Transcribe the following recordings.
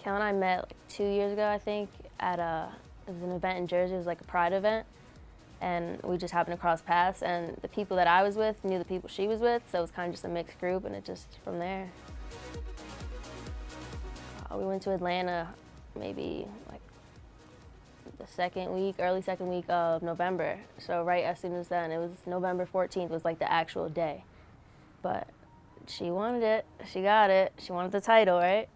Cal and I met like 2 years ago, I think, at it was an event in Jersey. It was like a pride event, and we just happened to cross paths. And the people that I was with knew the people she was with, so it was kind of just a mixed group, and it just from there. We went to Atlanta, maybe like the early second week of November. So right as soon as then, it was November 14th was like the actual day. But she wanted it, she got it, she wanted the title, right?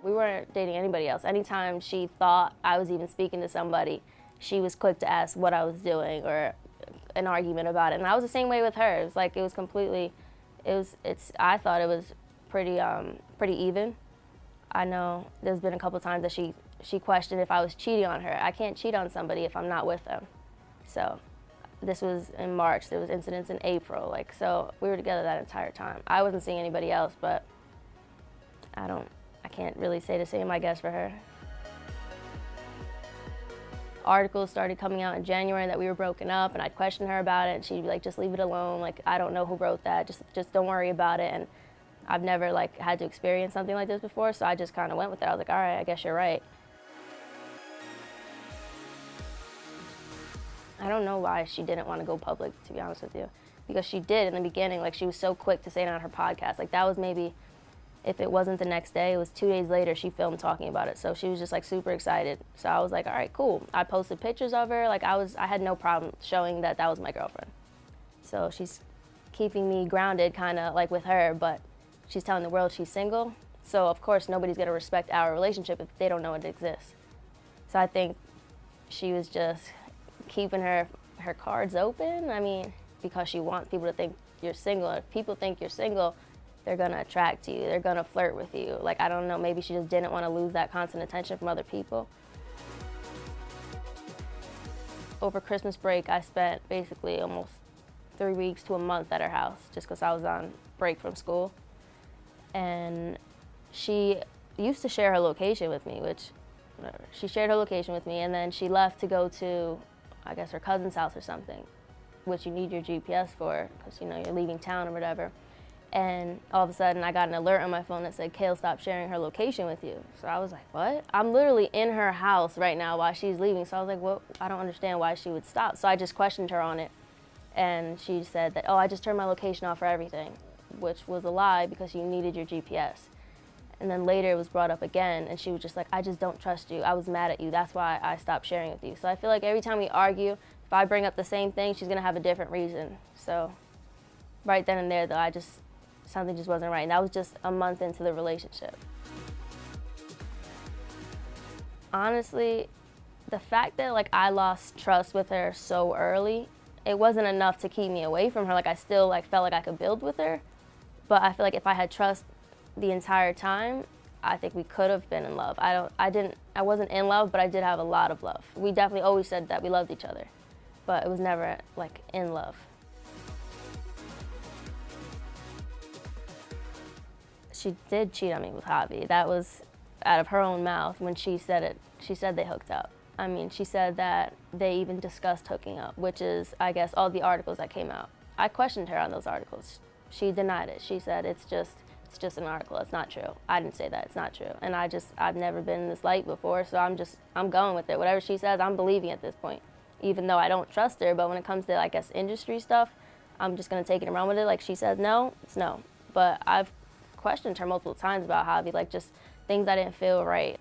We weren't dating anybody else. Anytime she thought I was even speaking to somebody, she was quick to ask what I was doing or an argument about it. And I was the same way with her. It was like, it was completely, I thought it was pretty even. I know there's been a couple times that she questioned if I was cheating on her. I can't cheat on somebody if I'm not with them. So this was in March, there was incidents in April, like, so we were together that entire time. I wasn't seeing anybody else, but I can't really say the same, I guess, for her. Articles started coming out in January that we were broken up, and I'd question her about it, and she'd be like, just leave it alone, like, I don't know who wrote that, just don't worry about it. And I've never like had to experience something like this before, so I just kind of went with it. I was like, all right, I guess you're right. I don't know why she didn't want to go public, to be honest with you, because she did in the beginning. Like, she was so quick to say it on her podcast. Like, that was maybe, if it wasn't the next day, it was 2 days later she filmed talking about it. So she was just like super excited. So I was like, all right, cool. I posted pictures of her. Like, I had no problem showing that that was my girlfriend. So she's keeping me grounded kind of like with her, but she's telling the world she's single. So of course nobody's gonna respect our relationship if they don't know it exists. So I think she was just keeping her cards open. I mean, because she wants people to think you're single. If people think you're single, they're gonna attract you, they're gonna flirt with you. Like, I don't know, maybe she just didn't wanna lose that constant attention from other people. Over Christmas break, I spent basically almost 3 weeks to a month at her house just because I was on break from school. And she used to share her location with me, which, whatever. She shared her location with me, and then she left to go to, I guess, her cousin's house or something, which you need your GPS for, because, you know, you're leaving town or whatever. And all of a sudden, I got an alert on my phone that said, Kail, stop sharing her location with you. So I was like, what? I'm literally in her house right now while she's leaving. So I was like, well, I don't understand why she would stop. So I just questioned her on it. And she said that, oh, I just turned my location off for everything, which was a lie because you needed your GPS. And then later it was brought up again, and she was just like, I just don't trust you. I was mad at you. That's why I stopped sharing with you. So I feel like every time we argue, if I bring up the same thing, she's gonna have a different reason. So right then and there, though, something just wasn't right. And that was just a month into the relationship. Honestly, the fact that like I lost trust with her so early, it wasn't enough to keep me away from her. Like, I still like felt like I could build with her, but I feel like if I had trust the entire time, I think we could have been in love. I wasn't in love, but I did have a lot of love. We definitely always said that we loved each other, but it was never like in love. She did cheat on me with Javi. That was out of her own mouth when she said it. She said they hooked up. I mean, she said that they even discussed hooking up, which is, I guess, all the articles that came out. I questioned her on those articles. She denied it. She said it's just an article. It's not true. I didn't say that. It's not true. And I've never been in this light before, so I'm going with it. Whatever she says, I'm believing at this point, even though I don't trust her. But when it comes to, I guess, industry stuff, I'm just gonna take it and run with it. Like, she says no, it's no. But I've questioned her multiple times about Javi, like just things I didn't feel right.